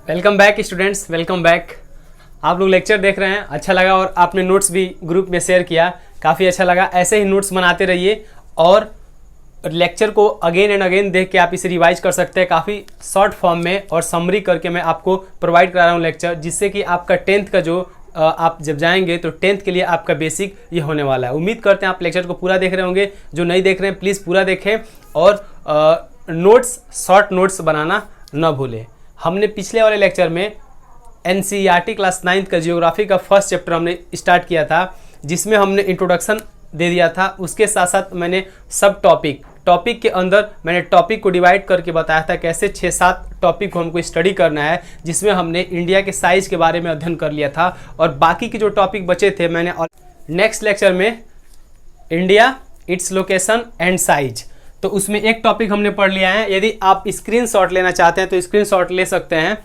Welcome back students, welcome back. आप लोग lecture देख रहे हैं, अच्छा लगा और आपने नोट्स भी ग्रुप में शेयर किया, काफ़ी अच्छा लगा। ऐसे ही नोट्स बनाते रहिए और लेक्चर को अगेन एंड अगेन देख के आप इसे रिवाइज कर सकते हैं। काफ़ी शॉर्ट फॉर्म में और समरी करके मैं आपको प्रोवाइड करा रहा हूँ लेक्चर, जिससे कि आपका 10th का जो आप जब जाएंगे तो 10th के लिए आपका बेसिक ये होने वाला है। उम्मीद करते हैं आप लेक्चर को पूरा देख रहे होंगे। जो नहीं देख रहे हैं प्लीज़ पूरा देखें और नोट्स, शॉर्ट नोट्स बनाना न भूलें। हमने पिछले वाले लेक्चर में NCERT क्लास 9th का जियोग्राफी का फर्स्ट चैप्टर हमने स्टार्ट किया था, जिसमें हमने इंट्रोडक्शन दे दिया था। उसके साथ साथ मैंने सब टॉपिक के अंदर मैंने टॉपिक को डिवाइड करके बताया था कैसे 6-7 टॉपिक को हमको स्टडी करना है, जिसमें हमने इंडिया के साइज़ के बारे में अध्ययन कर लिया था और बाकी के जो टॉपिक बचे थे मैंने नेक्स्ट लेक्चर में India, its location and size, तो उसमें एक टॉपिक हमने पढ़ लिया है। यदि आप स्क्रीनशॉट लेना चाहते हैं तो स्क्रीनशॉट ले सकते हैं।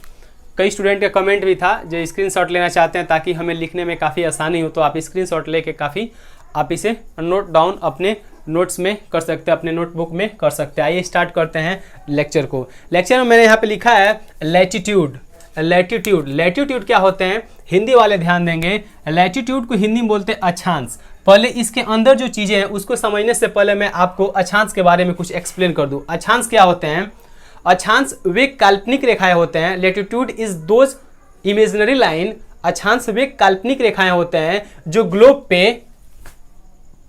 कई स्टूडेंट का कमेंट भी था जो स्क्रीनशॉट लेना चाहते हैं ताकि हमें लिखने में काफ़ी आसानी हो, तो आप स्क्रीनशॉट लेके काफ़ी आप इसे नोट डाउन अपने नोट्स में कर सकते हैं, अपने नोटबुक में कर सकते हैं। आइए स्टार्ट करते हैं लेक्चर को। लेक्चर में मैंने यहाँ पे लिखा है लैटिट्यूड। लैटिट्यूड क्या होते हैं, हिंदी वाले ध्यान देंगे। लैटिट्यूड को हिंदी में बोलते हैं अक्षांश। पहले इसके अंदर जो चीज़ें हैं उसको समझने से पहले मैं आपको अक्षांश के बारे में कुछ एक्सप्लेन कर दूं। अक्षांश क्या होते हैं? अक्षांश वे काल्पनिक रेखाएं होते हैं। Latitude is those imaginary line. अक्षांश वे काल्पनिक रेखाएं होते हैं जो ग्लोब पे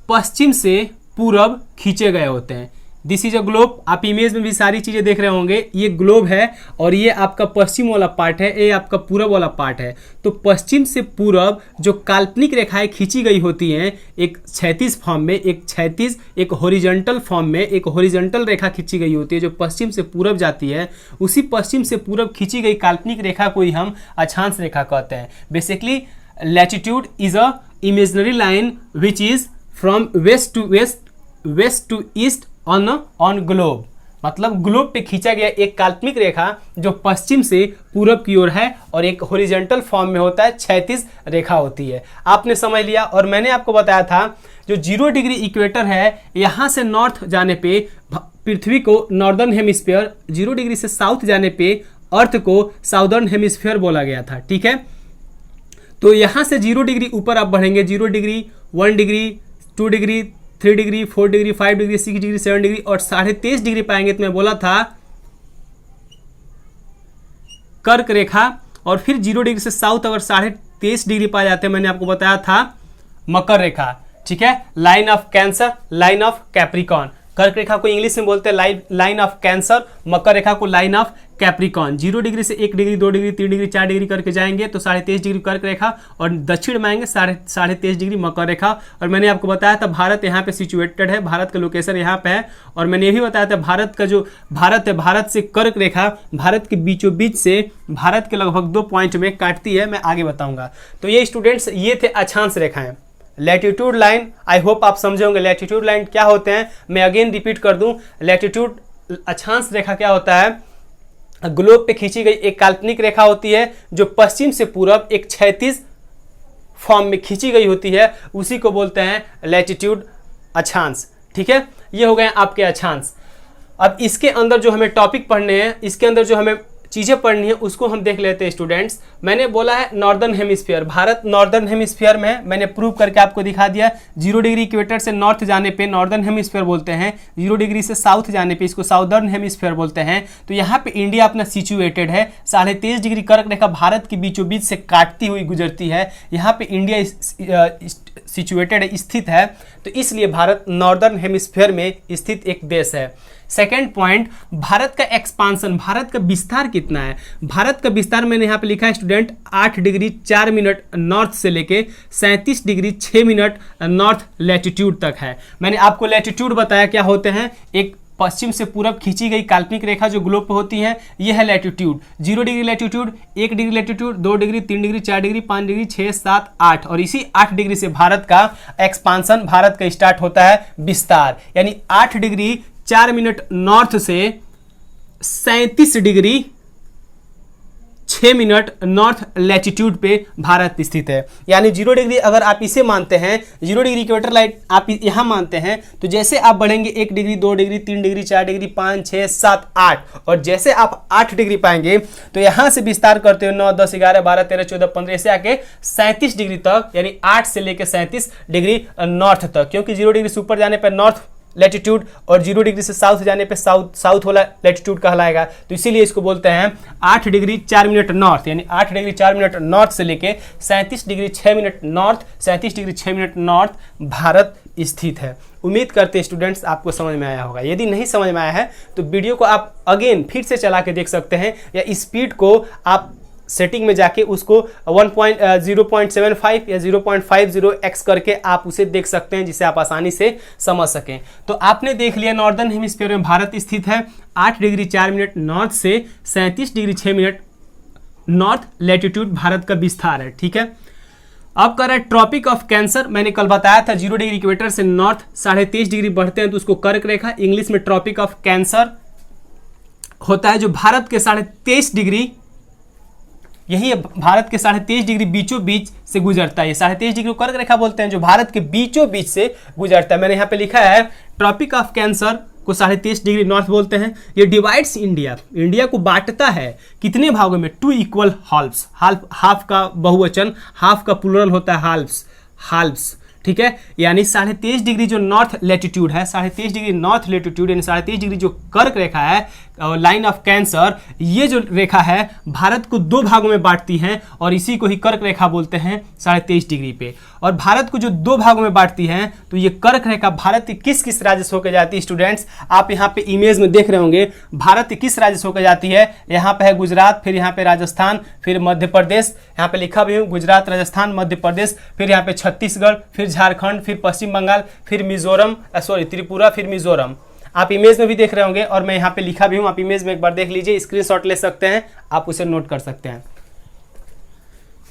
पश्चिम से पूरब खींचे गए होते हैं। This is a globe. आप इमेज में भी सारी चीज़ें देख रहे होंगे, ये ग्लोब है और ये आपका पश्चिम वाला पार्ट है, ये आपका पूरब वाला पार्ट है। तो पश्चिम से पूरब जो काल्पनिक रेखाएं खींची गई होती हैं, एक क्षैतिज फॉर्म में, एक हॉरिजॉन्टल फॉर्म में, एक हॉरिजॉन्टल रेखा खींची गई होती है जो पश्चिम से पूरब जाती है। उसी पश्चिम से पूरब खींची गई काल्पनिक रेखा को ही हम अक्षांश रेखा कहते हैं। Basically latitude is a imaginary line which is from west to east on globe. मतलब ग्लोब पे खींचा गया एक काल्पनिक रेखा जो पश्चिम से पूरब की ओर है और एक हॉरिजॉन्टल फॉर्म में होता है, क्षैतिज रेखा होती है। आपने समझ लिया। और मैंने आपको बताया था जो 0 डिग्री इक्वेटर है, यहाँ से नॉर्थ जाने पे पृथ्वी को नॉर्दर्न हेमिस्फीयर, 0 डिग्री से साउथ जाने पे अर्थ को साउदर्न हेमिस्फीयर बोला गया था। ठीक है, तो यहाँ से 0 डिग्री ऊपर आप बढ़ेंगे, 0 degree, 1 degree, 2 degree, 3 degree, 4 degree, 5 degree, 6 degree, 7 degree और 23.5 डिग्री पाएंगे। तो मैं बोला था कर्क रेखा। और फिर 0 डिग्री से साउथ अगर 23.5 डिग्री पाए जाते हैं, मैंने आपको बताया था मकर रेखा। ठीक है, line of cancer, line of Capricorn. कर्क रेखा को इंग्लिश में बोलते हैं लाइन ऑफ कैंसर, मकर रेखा को लाइन ऑफ कैप्रिकॉन। 0 डिग्री से 1 डिग्री, 2 डिग्री, 3 डिग्री, 4 डिग्री करके जाएंगे तो 23.5 डिग्री कर्क रेखा और दक्षिण में आएंगे 23.5 डिग्री मकर रेखा। और मैंने आपको बताया था भारत यहाँ पे सिचुएटेड है, भारत का लोकेशन यहाँ पे है। और मैंने ये भी बताया था भारत का जो भारत है, भारत से कर्क रेखा भारत के बीचों बीच से भारत के लगभग 2 पॉइंट में काटती है। मैं आगे बताऊँगा। तो ये स्टूडेंट्स, ये थे अक्षांश रेखाएं। लैटिट्यूड लाइन, आई होप आप समझे होंगे लैटिट्यूड लाइन क्या होते हैं। मैं अगेन रिपीट कर दूं, लैटिट्यूड अक्षांश रेखा क्या होता है? ग्लोब पे खींची गई एक काल्पनिक रेखा होती है जो पश्चिम से पूरब एक क्षैतिज फॉर्म में खींची गई होती है, उसी को बोलते हैं लैटिट्यूड अक्षांश। ठीक है, ये हो गए आपके अक्षांश। अब इसके अंदर जो हमें टॉपिक पढ़ने हैं, इसके अंदर जो हमें चीज़ें पढ़नी है उसको हम देख लेते हैं स्टूडेंट्स। मैंने बोला है northern hemisphere, Bharat northern hemisphere में है। मैंने प्रूव करके आपको दिखा दिया। 0 डिग्री इक्वेटर से नॉर्थ जाने पे नॉर्दर्न हेमिस्फीयर बोलते हैं, 0 डिग्री से साउथ जाने पे इसको साउदर्न हेमिस्फीयर बोलते हैं। तो यहाँ पे इंडिया अपना सिचुएटेड है। 23.5 डिग्री कर्क रेखा भारत के बीचों बीच से काटती हुई गुजरती है। यहाँ पे इंडिया सिचुएटेड है, स्थित है। तो इसलिए भारत नॉर्दर्न हेमिस्फीयर में स्थित एक देश है। सेकेंड पॉइंट, भारत का एक्सपांसन, भारत का विस्तार कितना है? भारत का विस्तार मैंने यहाँ पे लिखा है स्टूडेंट 8 डिग्री 4 मिनट नॉर्थ से लेके 37 डिग्री 6 मिनट नॉर्थ लैटिट्यूड तक है। मैंने आपको लैटिट्यूड बताया क्या होते हैं, एक पश्चिम से पूरब खींची गई काल्पनिक रेखा जो ग्लोब पे होती है, यह है latitude. 0 degree latitude, 1 degree latitude, 2 degree, 3 degree, 4 degree, 5 degree, 6, 7, 8 और इसी 8 डिग्री से भारत का एक्सपांसन, भारत का स्टार्ट होता है विस्तार। यानी 8 डिग्री 4 मिनट नॉर्थ से 37 डिग्री मिनट नॉर्थ लैटिट्यूड पे भारत स्थित है। यानी 0 डिग्री अगर आप इसे मानते हैं, 0 डिग्री इक्वेटर लाइन आप यहाँ मानते हैं, तो जैसे आप बढ़ेंगे 1 डिग्री 2 डिग्री 3 डिग्री 4 डिग्री 5 6 7 8 और जैसे आप 8 डिग्री पाएंगे तो यहाँ से विस्तार करते हुए 9 10 11 12 13 14 15 से आके 37 डिग्री तक, यानी 8 से लेकर 37 डिग्री नॉर्थ तक, क्योंकि 0 डिग्री से ऊपर जाने पर नॉर्थ लैटिट्यूड और 0 डिग्री से साउथ जाने पे साउथ वाला लैटिट्यूड कहलाएगा। तो इसीलिए इसको बोलते हैं 8 डिग्री 4 मिनट नॉर्थ, यानी 8 डिग्री 4 मिनट नॉर्थ से लेके 37 degree 6 minute north, 37 degree 6 minute north Bharat स्थित है। उम्मीद करते हैं स्टूडेंट्स आपको समझ में आया होगा। यदि नहीं समझ में आया है तो वीडियो को आप अगेन फिर से चला के देख सकते हैं, या स्पीड को आप सेटिंग में जाके उसको 0.75 या 0.50x करके आप उसे देख सकते हैं, जिसे आप आसानी से समझ सकें। तो आपने देख लिया नॉर्दर्न हेमिस्फीयर में भारत स्थित है 8 डिग्री 4 मिनट नॉर्थ से 37 degree 6 minute north latitude Bharat का विस्तार है। ठीक है, अब कर रहा है ट्रॉपिक ऑफ कैंसर। मैंने कल बताया था 0 डिग्री इक्वेटर से नॉर्थ 23.5 डिग्री बढ़ते हैं तो उसको कर्क रेखा, इंग्लिश में ट्रॉपिक ऑफ कैंसर होता है, जो भारत के 23.5 डिग्री, यही है भारत के 23.5 डिग्री बीचों बीच से गुजरता है। 23.5 डिग्री कर्क रेखा बोलते हैं, जो भारत के बीचों बीच से गुजरता है। मैंने यहाँ पे लिखा है ट्रॉपिक ऑफ कैंसर को 23.5 डिग्री नॉर्थ बोलते हैं। ये डिवाइड्स इंडिया को बांटता है कितने भागों में, 2 इक्वल हाल्फ्स, हाफ का बहुवचन, हाफ का प्लूरल होता है हाल्फ्स। ठीक है, यानी 23.5 डिग्री जो नॉर्थ लैटिट्यूड है, 23.5 डिग्री नॉर्थ लैटिट्यूड यानी 23.5 डिग्री जो कर्क रेखा है, लाइन ऑफ कैंसर, ये जो रेखा है भारत को 2 भागों में बांटती है और इसी को ही कर्क रेखा बोलते हैं 23.5 डिग्री पे। और भारत को जो 2 भागों में बांटती है, तो ये कर्क रेखा भारत के किस किस राज्य से होकर जाती है स्टूडेंट्स, आप यहाँ पे इमेज में देख रहे होंगे। भारत के किस राज्य से होकर जाती है, यहाँ पे है गुजरात, फिर यहाँ पे राजस्थान, फिर मध्य प्रदेश, यहाँ पे लिखा भी हूँ गुजरात राजस्थान मध्य प्रदेश, फिर यहाँ पे छत्तीसगढ़, फिर झारखंड, फिर पश्चिम बंगाल, फिर मिजोरम, त्रिपुरा, फिर मिजोरम। आप इमेज में भी देख रहे होंगे और मैं यहाँ पे लिखा भी हूँ, आप इमेज में एक बार देख लीजिए, स्क्रीनशॉट ले सकते हैं, आप उसे नोट कर सकते हैं।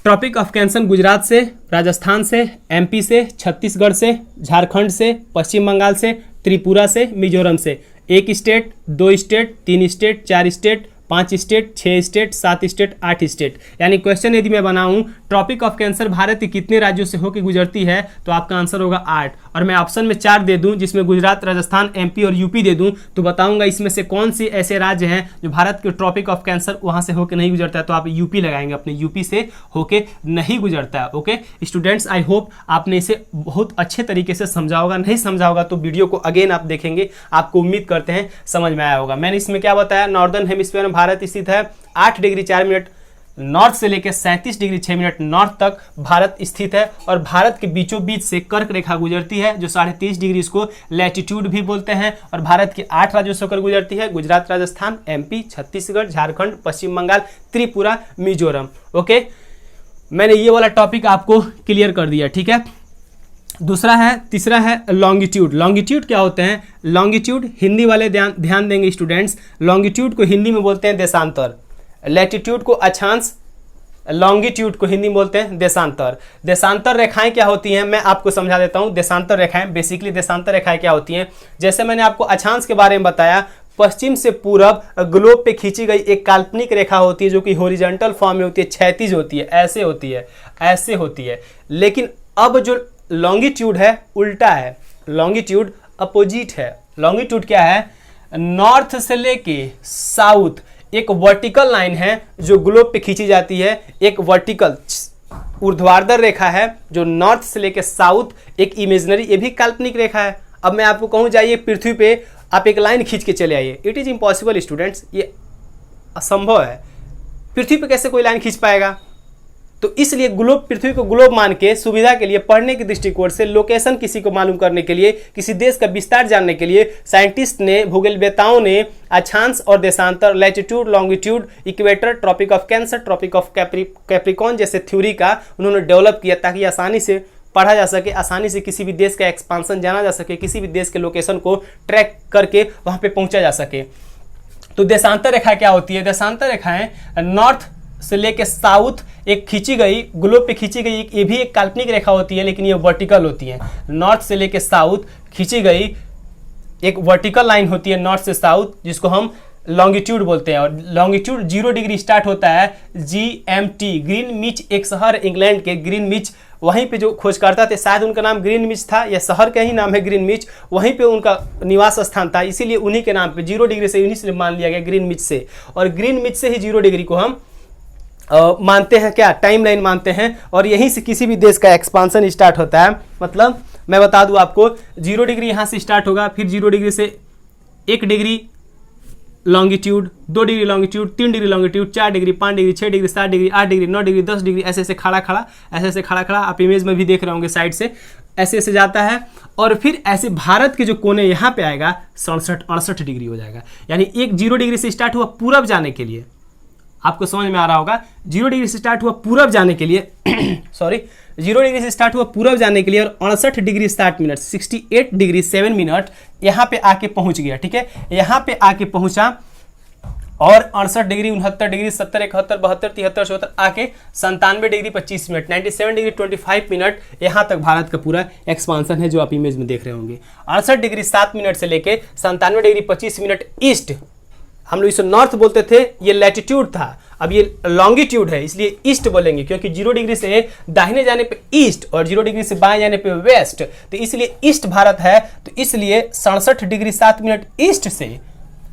ट्रॉपिक ऑफ कैंसर गुजरात से, राजस्थान से, एमपी से, छत्तीसगढ़ से, झारखंड से, पश्चिम बंगाल से, त्रिपुरा से, मिजोरम से। 1 state, 2 state, 3 state, 4 state, 5 state, 6 state, 7 state, 8 state. यानी क्वेश्चन यदि मैं बनाऊं ट्रॉपिक ऑफ कैंसर भारत के कितने राज्यों से होकर गुजरती है, तो आपका आंसर होगा 8। और मैं ऑप्शन में 4 दे दूं, जिसमें गुजरात, राजस्थान, एमपी और यूपी दे दूं, तो बताऊंगा इसमें से कौन से ऐसे राज्य हैं जो भारत के ट्रॉपिक ऑफ कैंसर वहां से होकर नहीं गुजरता है, तो आप यूपी लगाएंगे, अपने यूपी से होकर नहीं गुजरता है। ओके स्टूडेंट्स, आई होप आपने इसे बहुत अच्छे तरीके से समझा होगा। नहीं समझा होगा तो वीडियो को अगेन आप देखेंगे, आपको उम्मीद करते हैं समझ में आया होगा। मैंने इसमें क्या बताया, नॉर्दर्न हेमिस्फीयर में भारत स्थित है 8 डिग्री 4 मिनट नॉर्थ से लेकर 37 डिग्री 6 मिनट नॉर्थ तक भारत स्थित है, और भारत के बीचों बीच से कर्क रेखा गुजरती है, जो 23.5 डिग्री, इसको लैटिट्यूड भी बोलते हैं। और भारत के 8 राज्यों से होकर गुजरती है, गुजरात, राजस्थान, एमपी, छत्तीसगढ़, झारखंड, पश्चिम बंगाल, त्रिपुरा, मिजोरम। ओके, मैंने ये वाला टॉपिक आपको क्लियर कर दिया। ठीक है, तीसरा है लॉन्गिट्यूड। लॉन्गिट्यूड क्या होते हैं, लॉन्गिट्यूड हिंदी वाले ध्यान देंगे स्टूडेंट्स, लॉन्गिट्यूड को हिंदी में बोलते हैं देशांतर, लैटिट्यूड को अक्षांश, लॉन्गिट्यूड को हिंदी में बोलते हैं देशांतर। देशांतर रेखाएं क्या होती हैं, मैं आपको समझा देता हूं। देशांतर रेखाएं, बेसिकली देशांतर रेखाएं क्या होती हैं, जैसे मैंने आपको अक्षांश के बारे में बताया, पश्चिम से पूरब ग्लोब पे खींची गई एक काल्पनिक रेखा होती है, जो कि हॉरिजॉन्टल फॉर्म में होती है, क्षैतिज होती है, ऐसे होती है। लेकिन अब जो लॉन्गिट्यूड है उल्टा है, लॉन्गिट्यूड अपोजिट है। लॉन्गिट्यूड क्या है, नॉर्थ से लेके साउथ एक वर्टिकल लाइन है जो ग्लोब पे खींची जाती है, एक वर्टिकल ऊर्ध्वाधर रेखा है जो नॉर्थ से लेके साउथ एक इमेजिनरी, ये भी काल्पनिक रेखा है। अब मैं आपको कहूँ जाइए पृथ्वी पे आप एक लाइन खींच के चले आइए, इट इज इम्पॉसिबल स्टूडेंट्स, ये असंभव है। पृथ्वी पे कैसे कोई लाइन खींच पाएगा, तो इसलिए ग्लोब, पृथ्वी को ग्लोब मान के सुविधा के लिए, पढ़ने के दृष्टिकोण से, लोकेशन किसी को मालूम करने के लिए, किसी देश का विस्तार जानने के लिए साइंटिस्ट ने, भूगोलवेताओं ने अक्षांश और देशांतर, latitude, longitude, equator, tropic of cancer, tropic of capricorn जैसे थ्योरी का उन्होंने डेवलप किया, ताकि आसानी से पढ़ा जा सके, आसानी से किसी भी देश का एक्सपांसन जाना जा सके, किसी भी देश के लोकेशन को ट्रैक करके वहाँ पे पहुँचा जा सके। तो देशांतर रेखा क्या होती है, देशांतर रेखाएं नॉर्थ से लेके साउथ एक खींची गई, ग्लोब पे खींची गई, ये भी एक काल्पनिक रेखा होती है, लेकिन ये वर्टिकल होती है। नॉर्थ से लेके साउथ खींची गई एक वर्टिकल लाइन होती है, नॉर्थ से साउथ, जिसको हम लॉन्गिट्यूड बोलते हैं। और लॉन्गिट्यूड 0 डिग्री स्टार्ट होता है GMT, ग्रीनविच एक शहर इंग्लैंड के ग्रीनविच, वहीं पे जो खोजकर्ता थे शायद उनका नाम ग्रीनविच था या शहर का ही नाम है ग्रीनविच, वहीं पे उनका निवास स्थान था, इसीलिए उन्हीं के नाम पे 0 डिग्री से उन्हीं से मान लिया गया ग्रीनविच से। और ग्रीनविच से ही 0 डिग्री को हम मानते हैं क्या, टाइमलाइन मानते हैं। और यहीं से किसी भी देश का एक्सपांसन स्टार्ट होता है। मतलब मैं बता दूं आपको 0 डिग्री यहाँ से स्टार्ट होगा, फिर 0 डिग्री से 1 degree longitude, 2 degree longitude, 3 degree longitude, 4 degree, 5 degree, 6 degree, 7 degree, 8 degree, 9 degree, 10 degree, ऐसे ऐसे खड़ा खड़ा, ऐसे ऐसे खड़ा खड़ा, आप इमेज में भी देख रहे होंगे साइड से ऐसे ऐसे जाता है। और फिर ऐसे भारत के जो कोने यहाँ पे आएगा 67-68 डिग्री हो जाएगा। यानी एक 0 डिग्री से स्टार्ट हुआ पूरब जाने के लिए, आपको समझ में आ रहा होगा, 0 डिग्री से स्टार्ट हुआ पूरब जाने के लिए सॉरी 0 डिग्री से स्टार्ट हुआ पूरब जाने के लिए, और 68 डिग्री 60 मिनट 68 डिग्री 7 मिनट यहाँ पे आके पहुँच गया। ठीक है, यहाँ पे आके पहुँचा और 68 डिग्री 69 डिग्री 70 71 72 73 74 आके 97 डिग्री 25 मिनट 97 डिग्री 25 मिनट यहाँ तक भारत का पूरा एक्सपांसन है जो आप इमेज में देख रहे होंगे। 68 डिग्री 7 मिनट से लेके 97 डिग्री 25 मिनट ईस्ट, हम लोग इसे नॉर्थ बोलते थे, ये लैटिट्यूड था, अब ये लॉन्गिट्यूड है इसलिए ईस्ट बोलेंगे, क्योंकि 0 डिग्री से दाहिने जाने पे ईस्ट और 0 डिग्री से बाएं जाने पे वेस्ट, तो इसलिए ईस्ट भारत है। तो इसलिए 67 डिग्री 7 मिनट ईस्ट से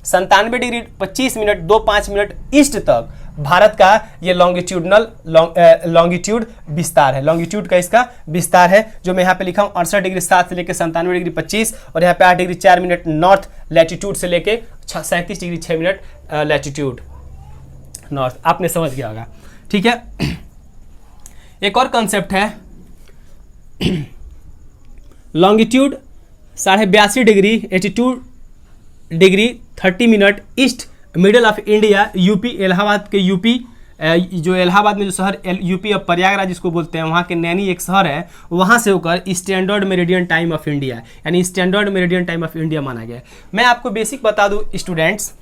97 डिग्री 25 मिनट 25 मिनट ईस्ट तक भारत का ये लॉन्गिट्यूड विस्तार है। लॉन्गिट्यूड का इसका विस्तार है जो मैं यहाँ पे लिखा हूँ 68 डिग्री 7 से लेकर 97 डिग्री 25, और यहाँ पे 8 डिग्री 4 मिनट नॉर्थ लैटिट्यूड से लेके 37 डिग्री 6 मिनट लैटिट्यूड नॉर्थ। आपने समझ गया होगा। ठीक है, एक और कंसेप्ट है longitude 82.5 degree 82 degree 30 minute east middle of India, UP, Allahabad के यूपी, जो इलाहाबाद में जो शहर यूपी अब प्रयागराज जिसको बोलते हैं, वहाँ के नैनी एक शहर है, वहाँ से होकर standard meridian time of India, यानी standard meridian time of India माना गया। मैं आपको बेसिक बता दूं स्टूडेंट्स,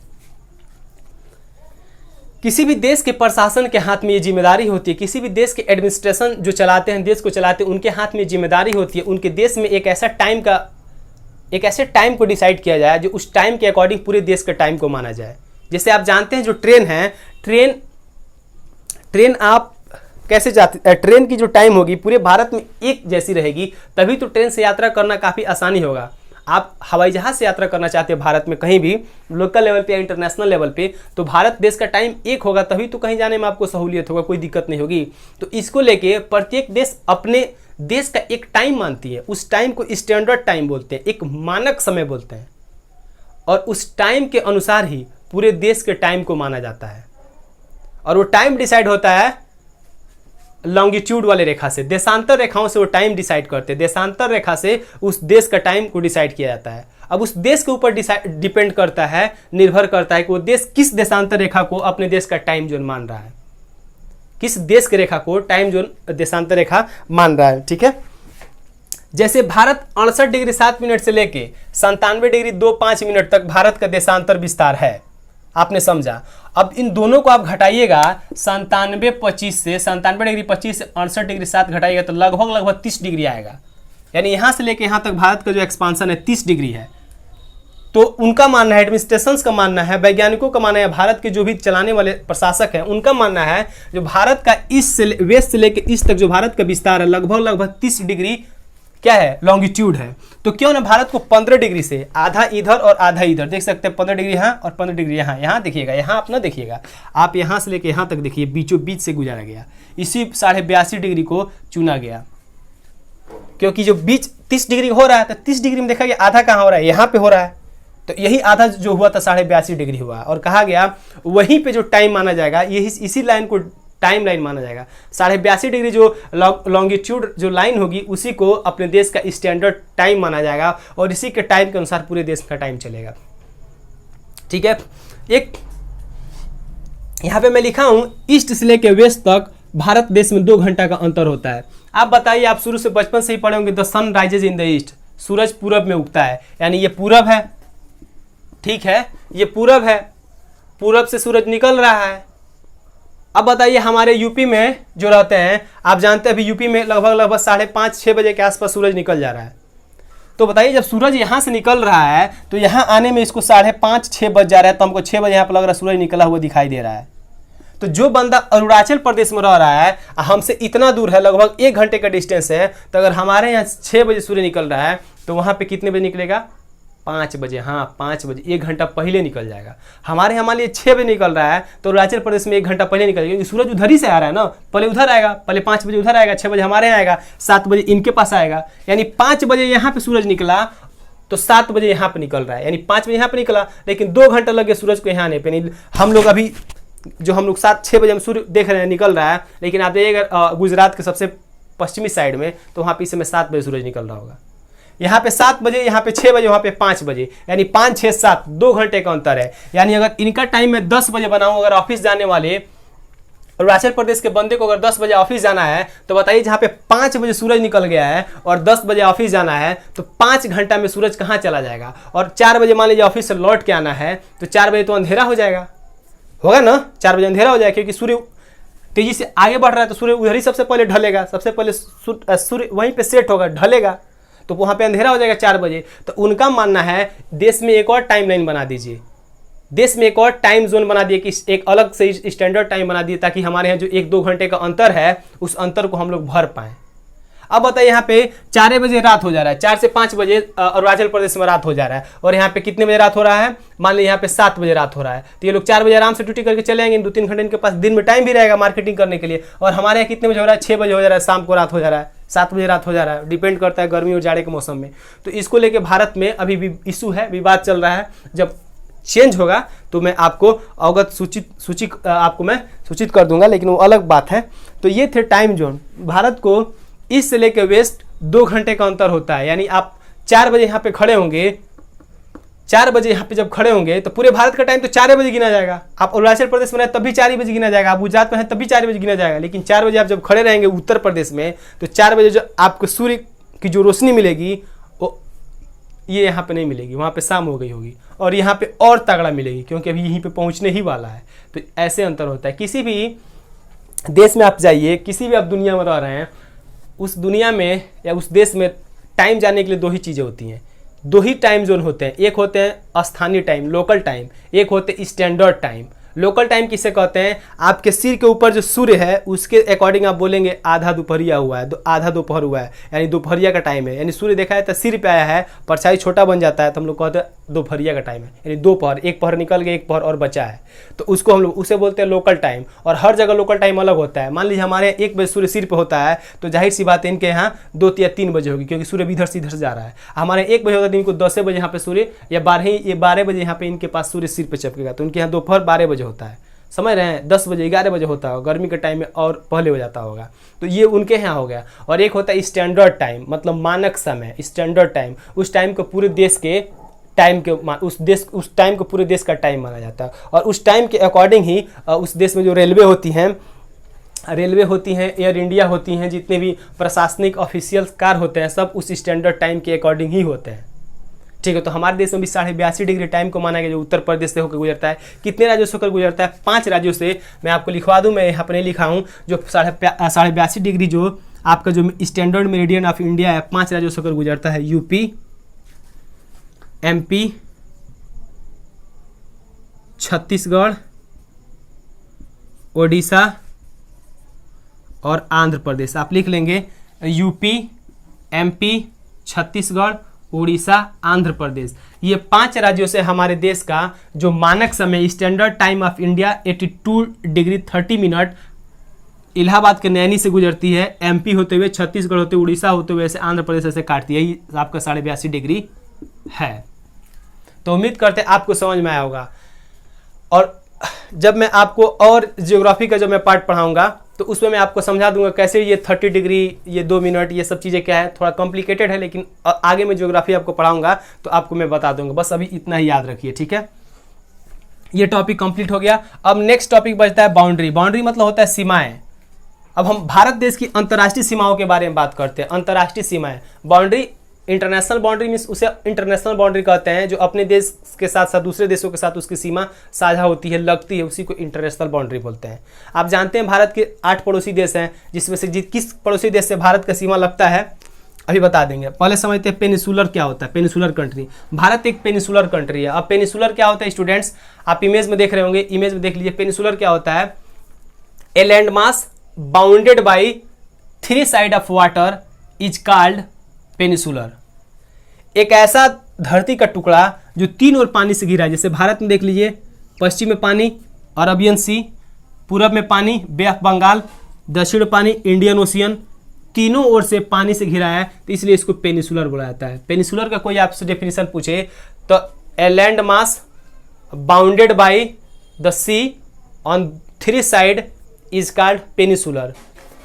किसी भी देश के प्रशासन के हाथ में ये जिम्मेदारी होती है, किसी भी देश के एडमिनिस्ट्रेशन जो चलाते हैं, देश को चलाते हैं, उनके हाथ में जिम्मेदारी होती है उनके देश में एक ऐसे टाइम को डिसाइड किया जाए जो उस टाइम के अकॉर्डिंग पूरे देश के टाइम को माना जाए। जैसे आप जानते हैं जो ट्रेन है, ट्रेन आप कैसे जाते, ट्रेन की जो टाइम होगी पूरे भारत में एक जैसी रहेगी, तभी तो ट्रेन से यात्रा करना काफ़ी आसानी होगा। आप हवाई जहाज से यात्रा करना चाहते हैं भारत में कहीं भी, लोकल लेवल पे या इंटरनेशनल लेवल पे, तो भारत देश का टाइम एक होगा, तभी तो कहीं जाने में आपको सहूलियत होगा, कोई दिक्कत नहीं होगी। तो इसको लेके प्रत्येक देश अपने देश का एक टाइम मानती है, उस टाइम को स्टैंडर्ड टाइम बोलते हैं, एक मानक समय बोलते हैं, और उस टाइम के अनुसार ही पूरे देश के टाइम को माना जाता है। और वो टाइम डिसाइड होता है लॉन्गिट्यूड वाले रेखा से, देशांतर रेखाओं से वो टाइम डिसाइड करते हैं, देशांतर रेखा से उस देश का टाइम को डिसाइड किया जाता है। अब उस देश के ऊपर डिपेंड करता है, निर्भर करता है कि वो देश किस देशांतर रेखा को अपने देश का टाइम जोन मान रहा है, किस देश की रेखा को टाइम जोन देशांतर रेखा मान रहा है। ठीक है, जैसे भारत 68 डिग्री 7 मिनट से लेके 97 डिग्री 25 मिनट तक भारत का देशांतर विस्तार है, आपने समझा। अब इन दोनों को आप घटाइएगा 97-25 से 97 डिग्री 25 से 68 डिग्री 7 घटाइएगा तो लगभग 30 डिग्री आएगा। यानी यहाँ से लेके यहाँ तक भारत का जो एक्सपांसन है 30 डिग्री है। तो उनका मानना है, एडमिनिस्ट्रेशंस का मानना है, वैज्ञानिकों का मानना है, भारत के जो भी चलाने वाले प्रशासक हैं उनका मानना है जो भारत का ईस्ट से वेस्ट से लेकर ईस्ट तक जो भारत का विस्तार है लगभग 30 डिग्री क्या है, लॉन्गिट्यूड है। तो क्यों ना भारत को 15 डिग्री से आधा इधर और आधा इधर, देख सकते हैं 15 डिग्री यहाँ और 15 डिग्री यहाँ, यहाँ देखिएगा, यहाँ आप ना देखिएगा, आप यहाँ से लेके यहाँ तक देखिए, बीचों बीच से गुजारा गया, इसी 82.5 डिग्री को चुना गया, क्योंकि जो बीच 30 डिग्री हो रहा है तो 30 डिग्री में देखा गया आधा कहाँ हो रहा है, यहाँ पे हो रहा है, तो यही आधा जो हुआ था 82.5 डिग्री हुआ, और कहा गया वहीं पे जो टाइम माना जाएगा यही इसी लाइन को टाइम लाइन माना जाएगा। 82.5 डिग्री जो लॉन्गिट्यूड जो लाइन होगी उसी को अपने देश का स्टैंडर्ड टाइम माना जाएगा, और इसी के टाइम के अनुसार पूरे देश का टाइम चलेगा। ठीक है, एक यहाँ पे मैं लिखा हूँ ईस्ट से लेकर वेस्ट तक भारत देश में 2 घंटा का अंतर होता है। आप बताइए, आप शुरू से बचपन से ही पढ़े होंगे the sun rises in the east, सूरज पूरब में उगता है, यानी ये पूरब है, ठीक है, ये पूरब है, पूरब से सूरज निकल रहा है। अब बताइए हमारे यूपी में जो रहते हैं, आप जानते हैं अभी यूपी में लगभग 5:30-6 बजे के आसपास सूरज निकल जा रहा है, तो बताइए जब सूरज यहाँ से निकल रहा है तो यहाँ आने में इसको 5:30-6 बज जा रहा है, तो हमको 6 बजे यहाँ पर लग रहा है सूरज निकला हुआ दिखाई दे रहा है। तो जो बंदा अरुणाचल प्रदेश में रह रहा है, हमसे इतना दूर है, लगभग 1 घंटे का डिस्टेंस है, तो अगर हमारे यहाँ 6 बजे सूर्य निकल रहा है तो वहाँ पे कितने बजे निकलेगा? 5 बजे। हाँ 5 बजे, 1 घंटा पहले निकल जाएगा। हमारे यहाँ मान लीजिए 6 बजे निकल रहा है तो अरुणाचल प्रदेश में 1 घंटा पहले निकल जाएगा, क्योंकि सूरज उधर ही से आ रहा है ना, पहले उधर आएगा, पहले 5 बजे उधर आएगा, 6 बजे हमारे यहाँ आएगा, 7 बजे इनके पास आएगा। यानी 5 बजे यहाँ पे सूरज निकला तो 7 बजे यहाँ पे निकल रहा है, यानी 5 बजे यहाँ पे निकला, लेकिन 2 घंटा लगे सूरज को यहाँ आने पे। नहीं, हम लोग अभी जो हम लोग 7-6 बजे हम सूर्य देख रहे हैं निकल रहा है, लेकिन आप देखिएगा गुजरात के सबसे पश्चिमी साइड में तो वहाँ पे इस समय 7 बजे सूरज निकल रहा होगा। यहाँ पे 7 बजे, यहाँ पे 6 बजे, वहाँ पे 5 बजे, यानी 5, 6, 7 2 घंटे का अंतर है। यानी अगर इनका टाइम मैं 10 बजे बनाऊँ, अगर ऑफिस जाने वाले अरुणाचल प्रदेश के बंदे को अगर 10 बजे ऑफिस जाना है तो बताइए जहाँ पे 5 बजे सूरज निकल गया है और 10 बजे ऑफिस जाना है तो 5 घंटा में सूरज कहाँ चला जाएगा। और 4 बजे मान लीजिए ऑफिस से लौट के आना है तो 4 बजे तो अंधेरा हो जाएगा, होगा ना, 4 बजे अंधेरा हो जाएगा, क्योंकि सूर्य तेजी से आगे बढ़ रहा है तो सूर्य उधर ही सबसे पहले ढलेगा, सबसे पहले सूर्य वहीं पे सेट होगा, ढलेगा, तो वहाँ पे अंधेरा हो जाएगा 4 बजे। तो उनका मानना है देश में एक और टाइम लाइन बना दीजिए, देश में एक और टाइम जोन बना दिए, कि एक अलग से स्टैंडर्ड टाइम बना दिए, ताकि हमारे यहाँ जो 1-2 घंटे का अंतर है उस अंतर को हम लोग भर पाएँ। अब बताइए यहाँ पे 4 बजे रात हो जा रहा है, 4 से 5 बजे अरुणाचल प्रदेश में रात हो जा रहा है, और यहाँ पे कितने बजे रात हो रहा है? मान लीजिए यहाँ पे 7 बजे रात हो रहा है, तो ये लोग 4 बजे आराम से ड्यूटी करके चले जाएंगे, 2-3 घंटे इनके पास दिन में टाइम भी रहेगा मार्केटिंग करने के लिए। और हमारे यहाँ कितने बजे हो रहा है? 6 बजे हो जा रहा है, शाम को रात हो जा रहा है, 7 बजे रात हो जा रहा है, डिपेंड करता है गर्मी और जाड़े के मौसम में। तो इसको लेके भारत में अभी भी इशू है, विवाद चल रहा है। जब चेंज होगा तो मैं आपको आपको मैं सूचित कर दूंगा, लेकिन वो अलग बात है। तो ये थे टाइम जोन। भारत को ईस्ट से लेकर वेस्ट 2 घंटे का अंतर होता है, यानी आप 4 बजे यहाँ पे खड़े होंगे, 4 बजे यहाँ पे जब खड़े होंगे तो पूरे भारत का टाइम तो 4 बजे गिना जाएगा। आप अरुणाचल प्रदेश में रहे तब भी 4 बजे गिना जाएगा, आप गुजरात में हैं तब भी 4 बजे गिना जाएगा, लेकिन 4 बजे आप जब खड़े रहेंगे उत्तर प्रदेश में तो 4 बजे जो आपको सूर्य की जो रोशनी मिलेगी वो ये यहाँ पे नहीं मिलेगी, वहाँ पे शाम हो गई होगी, और यहाँ पे और तगड़ा मिलेगी, क्योंकि अभी यहीं पे पहुँचने ही वाला है। तो ऐसे अंतर होता है। किसी भी देश में आप जाइए, किसी भी आप दुनिया में रह रहे हैं, उस दुनिया में या उस देश में टाइम जानने के लिए 2 ही चीज़ें होती हैं, 2 ही टाइम जोन होते हैं। एक होते हैं स्थानीय टाइम, लोकल टाइम, एक होते हैं स्टैंडर्ड टाइम। लोकल टाइम किसे कहते हैं? आपके सिर के ऊपर जो सूर्य है उसके अकॉर्डिंग आप बोलेंगे आधा दोपहरिया हुआ है, आधा दोपहर हुआ है, यानी दोपहरिया का टाइम है। यानी सूर्य देखा है तो सिर पे आया है, परछाई छोटा बन जाता है, तो हम लोग कहते हैं दोपहरिया का टाइम है, यानी 2 पहर, 1 पहर निकल गया, 1 पहर और बचा है, तो उसको हम लोग उसे बोलते हैं लोकल टाइम। और हर जगह लोकल टाइम अलग होता है। मान लीजिए हमारे 1 बजे सूर्य सिर पे होता है तो जाहिर सी बात है इनके यहाँ 2 या 3 बजे होगी, क्योंकि सूर्य भी इधर से इधर जा रहा है। हमारे 1 बजे होता है, इनको 10 बजे यहाँ पे सूर्य, या 12 बजे यहाँ पे इनके पास सूर्य सिर पे चपकेगा, तो उनके यहाँ दोपहर 12 बजे होता है, समझ रहे हैं, 10 बजे 11 बजे होता होगा, गर्मी के टाइम में और पहले हो जाता होगा। तो ये उनके यहाँ हो गया। और एक होता है स्टैंडर्ड टाइम, मतलब मानक समय, स्टैंडर्ड टाइम। उस टाइम को पूरे देश के टाइम के उस टाइम को पूरे देश का टाइम माना जाता है, और उस टाइम के अकॉर्डिंग ही उस देश में जो रेलवे होती हैं, एयर इंडिया होती हैं, जितने भी प्रशासनिक ऑफिशियल्स कार होते हैं, सब उस स्टैंडर्ड टाइम के अकॉर्डिंग ही होते हैं। ठीक है, तो हमारे देश में भी 82.5 डिग्री टाइम को माना गया, जो उत्तर प्रदेश से होकर गुजरता है। कितने राज्यों से होकर गुजरता है? 5 राज्यों से। मैं आपको लिखवा दूं, मैं यहाँ पर नहीं लिखा हूँ, जो 82.5 डिग्री जो आपका जो स्टैंडर्ड मेरिडियन ऑफ इंडिया है, 5 राज्यों से होकर गुजरता है। यूपी, MP, छत्तीसगढ़, ओडिशा और आंध्र प्रदेश। आप लिख लेंगे यूपी, MP, छत्तीसगढ़, उड़ीसा, आंध्र प्रदेश। ये 5 राज्यों से हमारे देश का जो मानक समय standard time of India 82 degree 30 minute Allahabad के नैनी से गुजरती है, MP होते हुए, छत्तीसगढ़ होते हुए, उड़ीसा होते हुए ऐसे आंध्र प्रदेश से काटती है। ये आपका 82.5 डिग्री है। तो उम्मीद करते हैं आपको समझ में आया होगा। और जब मैं आपको और ज्योग्राफी का जो मैं पार्ट पढ़ाऊंगा तो उसमें मैं आपको समझा दूंगा कैसे ये 30 डिग्री, ये 2 मिनट, ये सब चीज़ें क्या है। थोड़ा कॉम्प्लिकेटेड है, लेकिन आगे मैं ज्योग्राफी आपको पढ़ाऊंगा तो आपको मैं बता दूंगा। बस अभी इतना ही याद रखिए, ठीक है। ये टॉपिक कंप्लीट हो गया। अब नेक्स्ट टॉपिक बचता है बाउंड्री। बाउंड्री मतलब होता है सीमाएं। अब हम भारत देश की अंतर्राष्ट्रीय सीमाओं के बारे में बात करते हैं। अंतर्राष्ट्रीय सीमाएं, बाउंड्री, इंटरनेशनल बाउंड्री मीन्स उसे इंटरनेशनल बाउंड्री कहते हैं, जो अपने देश के साथ साथ दूसरे देशों के साथ उसकी सीमा साझा होती है, लगती है, उसी को इंटरनेशनल बाउंड्री बोलते हैं। आप जानते हैं भारत के 8 पड़ोसी देश हैं, जिसमें से किस पड़ोसी देश से भारत का सीमा लगता है? अभी बता देंगे। पहले समझते हैं पेनिसुलर क्या होता है। पेनिसुलर कंट्री, भारत एक पेनिसुलर कंट्री है। अब पेनिसुलर क्या होता है स्टूडेंट्स, आप इमेज में देख रहे होंगे, इमेज में देख लीजिए। पेनिसुलर क्या होता है, a land mass bounded by 3 side of water is called peninsular. एक ऐसा धरती का टुकड़ा जो 3 ओर पानी से घिरा है। जैसे भारत में देख लीजिए, पश्चिम में पानी अरबियन सी, पूरब में पानी बे ऑफ बंगाल, दक्षिण पानी इंडियन ओशियन, तीनों ओर से पानी से घिरा है, तो इसलिए इसको पेनिसुलर बोला जाता है। पेनिसुलर का कोई आपसे डेफिनेशन पूछे तो a land mass bounded by the sea on 3 side is called peninsular.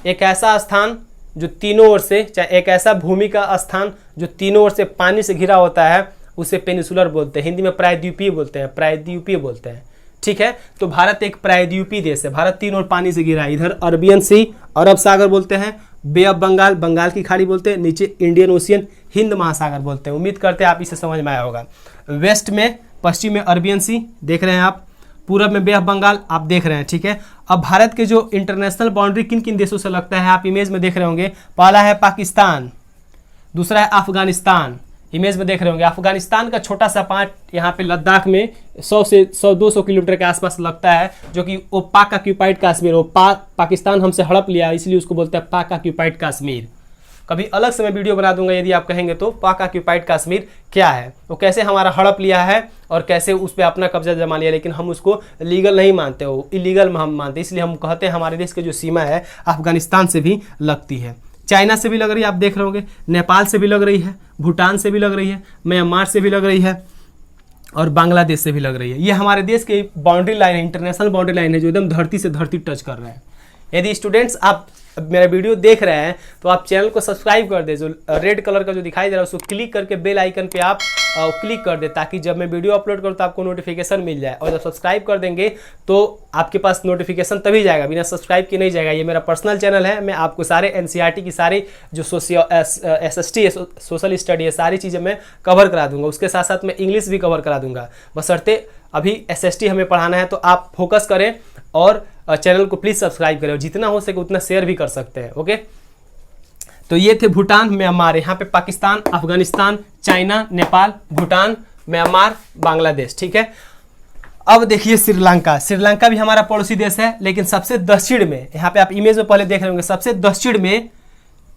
एक ऐसा स्थान जो तीनों ओर से, चाहे एक ऐसा भूमि का स्थान जो तीनों ओर से पानी से घिरा होता है, उसे पेनिसुलर बोलते हैं। हिंदी में प्रायद्वीपीय बोलते हैं, प्रायद्वीपीय बोलते हैं। ठीक है, तो भारत एक प्रायद्वीपीय देश है। भारत 3 ओर पानी से घिरा है। इधर अरबियन सी, अरब सागर बोलते हैं, बे ऑफ बंगाल, बंगाल की खाड़ी बोलते हैं, नीचे इंडियन ओशियन, हिंद महासागर बोलते हैं। उम्मीद करते हैं आप इसे समझ में आया होगा। वेस्ट में, पश्चिम में अरबियन सी देख रहे हैं आप, पूरब में बे ऑफ बंगाल आप देख रहे हैं। ठीक है, अब भारत के जो इंटरनेशनल बाउंड्री किन किन देशों से लगता है आप इमेज में देख रहे होंगे। पहला है पाकिस्तान, दूसरा है अफगानिस्तान, इमेज में देख रहे होंगे। अफगानिस्तान का छोटा सा पार्ट यहाँ पे लद्दाख में 100 से 200 किलोमीटर के आसपास लगता है, जो कि वो पाक ऑक्यूपाइड कश्मीर, वो पाकिस्तान हमसे हड़प लिया, इसलिए उसको बोलते हैं पाक ऑक्यूपाइड कश्मीर। कभी अलग से मैं वीडियो बना दूंगा यदि आप कहेंगे तो, पाक ऑक्यूपाइड कश्मीर क्या है, वो कैसे हमारा हड़प लिया है और कैसे उस पर अपना कब्जा जमा लिया, लेकिन हम उसको लीगल नहीं मानते, वो इलीगल में हम मानते, इसलिए हम कहते हैं हमारे देश की जो सीमा है अफगानिस्तान से भी लगती है, चाइना से भी लग रही है, आप देख रहे होंगे, नेपाल से भी लग रही है, भूटान से भी लग रही है, म्यांमार से भी लग रही है और बांग्लादेश से भी लग रही है। ये हमारे देश की बाउंड्री लाइन है, इंटरनेशनल बाउंड्री लाइन है, जो एकदम धरती से धरती टच कर रहे हैं। यदि स्टूडेंट्स आप मेरा वीडियो देख रहे हैं तो आप चैनल को सब्सक्राइब कर दे, जो रेड कलर का जो दिखाई दे रहा है उसको क्लिक करके बेल आइकन पे आप क्लिक कर दे, ताकि जब मैं वीडियो अपलोड करूँ तो आपको नोटिफिकेशन मिल जाए। और जब सब्सक्राइब कर देंगे तो आपके पास नोटिफिकेशन तभी जाएगा, बिना सब्सक्राइब के नहीं जाएगा। ये मेरा पर्सनल चैनल है, मैं आपको सारे NCERT की सारी जो SST सोशल स्टडी है, सारी चीज़ें मैं कवर करा दूंगा। उसके साथ साथ मैं इंग्लिश भी कवर करा दूंगा, बशर्ते अभी SST हमें पढ़ाना है। तो आप फोकस करें और चैनल को प्लीज़ सब्सक्राइब करें, और जितना हो सके उतना शेयर भी कर सकते हैं। ओके, तो ये थे भूटान, म्यांमार, यहाँ पे पाकिस्तान, अफगानिस्तान, चाइना, नेपाल, भूटान, म्यांमार, बांग्लादेश। ठीक है, अब देखिए श्रीलंका। श्रीलंका भी हमारा पड़ोसी देश है, लेकिन सबसे दक्षिण में, यहाँ पे आप इमेज में पहले देख रहे होंगे, सबसे दक्षिण में,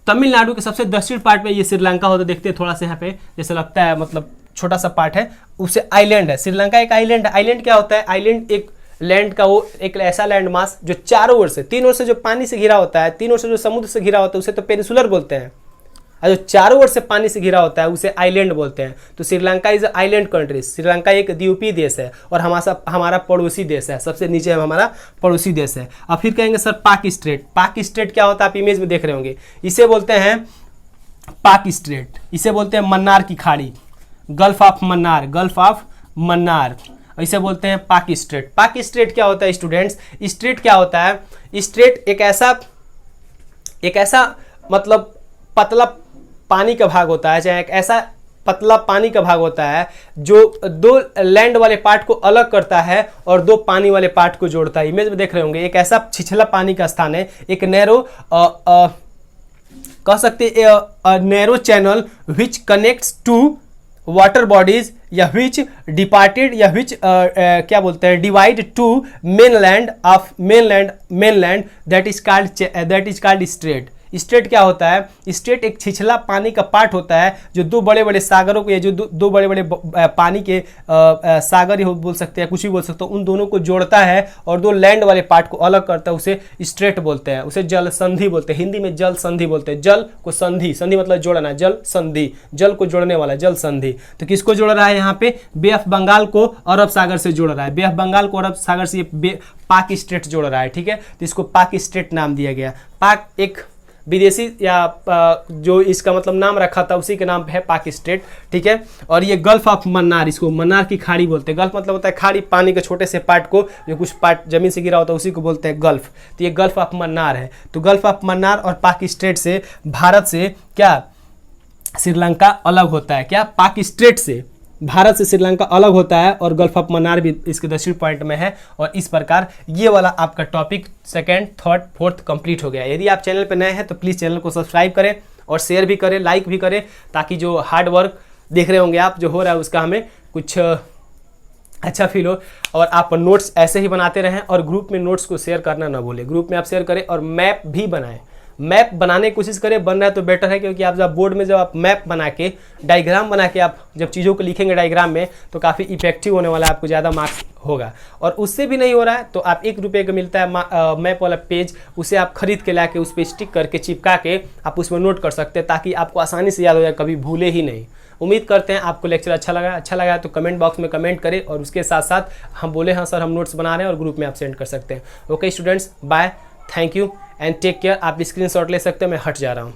तमिलनाडु के सबसे दक्षिण पार्ट में ये श्रीलंका होता, देखते हैं थोड़ा सा यहाँ पे जैसे लगता है, मतलब छोटा सा पार्ट है, उससे आइलैंड है। श्रीलंका एक आइलैंड है। आइलैंड क्या होता है, आइलैंड एक लैंड का, वो एक ऐसा लैंड मास जो चारों ओर से, 3 ओर से जो पानी से घिरा होता है, 3 ओर से जो समुद्र से घिरा होता है, उसे तो पेनिसुलर बोलते हैं, और जो चारों ओर से पानी से घिरा होता है उसे आइलैंड बोलते हैं। तो Sri Lanka is island country. Sri Lanka एक द्वीपीय देश है और हमारा पड़ोसी देश है, सबसे नीचे हमारा पड़ोसी देश है। अब फिर कहेंगे सर पाक स्ट्रेट। पाक स्ट्रेट क्या होता है, आप इमेज में देख रहे होंगे, इसे बोलते हैं पाक स्ट्रेट, इसे बोलते हैं मन्नार की खाड़ी, gulf of Mannar, gulf of Mannar, इसे बोलते हैं पाक स्ट्रेट। पाक स्ट्रेट क्या होता है स्टूडेंट्स, स्ट्रेट क्या होता है, स्ट्रेट एक ऐसा मतलब पतला पानी का भाग होता है, चाहे एक ऐसा पतला पानी का भाग होता है जो 2 लैंड वाले पार्ट को अलग करता है और 2 पानी वाले पार्ट को जोड़ता है। इमेज में देख रहे होंगे, एक ऐसा छिछला पानी का स्थान है, एक नैरो कह सकते narrow channel which connects to water bodies, या विच डिपार्टेड, या विच क्या बोलते हैं, divide to mainland of mainland that is called strait. Strait क्या होता है, स्ट्रेट एक छिछला पानी का पार्ट होता है जो 2 बड़े बड़े सागरों को, या जो 2 बड़े बड़े पानी के सागर ही बोल सकते हैं, कुछ भी बोल सकते हो, उन दोनों को जोड़ता है और 2 लैंड वाले पार्ट को अलग करता है, उसे स्ट्रेट बोलते हैं, उसे जल संधि बोलते हैं। हिंदी में जल संधि बोलते हैं, जल को संधि, संधि मतलब जोड़ना, जल संधि, जल को जोड़ने वाला, जल संधि। तो किसको जोड़ रहा है यहाँ पे, बे ऑफ बंगाल को अरब सागर से जोड़ रहा है, बे ऑफ बंगाल को अरब सागर से पाक स्ट्रेट जोड़ रहा है। ठीक है, तो इसको पाक स्ट्रेट नाम दिया गया। पाक एक विदेशी या जो इसका मतलब नाम रखा था उसी के नाम पे है पाक स्ट्रेट। ठीक है, और ये गल्फ ऑफ मन्नार, इसको मन्नार की खाड़ी बोलते हैं। गल्फ मतलब होता है खाड़ी, पानी के छोटे से पार्ट को, जो कुछ पार्ट जमीन से गिरा होता है उसी को बोलते हैं गल्फ। तो ये गल्फ ऑफ मन्नार है। तो गल्फ ऑफ मन्नार और पाक स्ट्रेट से भारत से क्या श्रीलंका अलग होता है, क्या पाक स्ट्रेट से भारत से श्रीलंका अलग होता है, और गल्फ ऑफ मन्नार भी इसके दक्षिण पॉइंट में है। और इस प्रकार ये वाला आपका topic 2nd, 3rd, 4th complete हो गया। यदि आप चैनल पर नए हैं तो प्लीज़ चैनल को सब्सक्राइब करें और शेयर भी करें, लाइक भी करें, ताकि जो हार्ड वर्क देख रहे होंगे आप जो हो रहा है उसका हमें कुछ अच्छा फील हो। और आप नोट्स ऐसे ही बनाते रहें और ग्रुप में नोट्स को शेयर करना ना भूलें। ग्रुप में आप शेयर करें और मैप भी बनाएं, मैप बनाने की कोशिश करें, बन रहा है तो बेटर है, क्योंकि आप जब बोर्ड में जब आप मैप बना के डायग्राम बना के आप जब चीज़ों को लिखेंगे डायग्राम में तो काफ़ी इफेक्टिव होने वाला है, आपको ज़्यादा मार्क्स होगा। और उससे भी नहीं हो रहा है तो आप 1 रुपये का मिलता है मैप वाला पेज, उसे आप खरीद के ला के उस पर स्टिक करके चिपका के आप उसमें नोट कर सकते हैं, ताकि आपको आसानी से याद हो जाए, कभी भूले ही नहीं। उम्मीद करते हैं आपको लेक्चर अच्छा लगा तो कमेंट बॉक्स में कमेंट करें, और उसके साथ साथ हम बोले हाँ सर हम नोट्स बना रहे हैं, और ग्रुप में आप सेंड कर सकते हैं। Okay students, bye, thank you and take care. आप स्क्रीनशॉट ले सकते हैं, मैं हट जा रहा हूँ।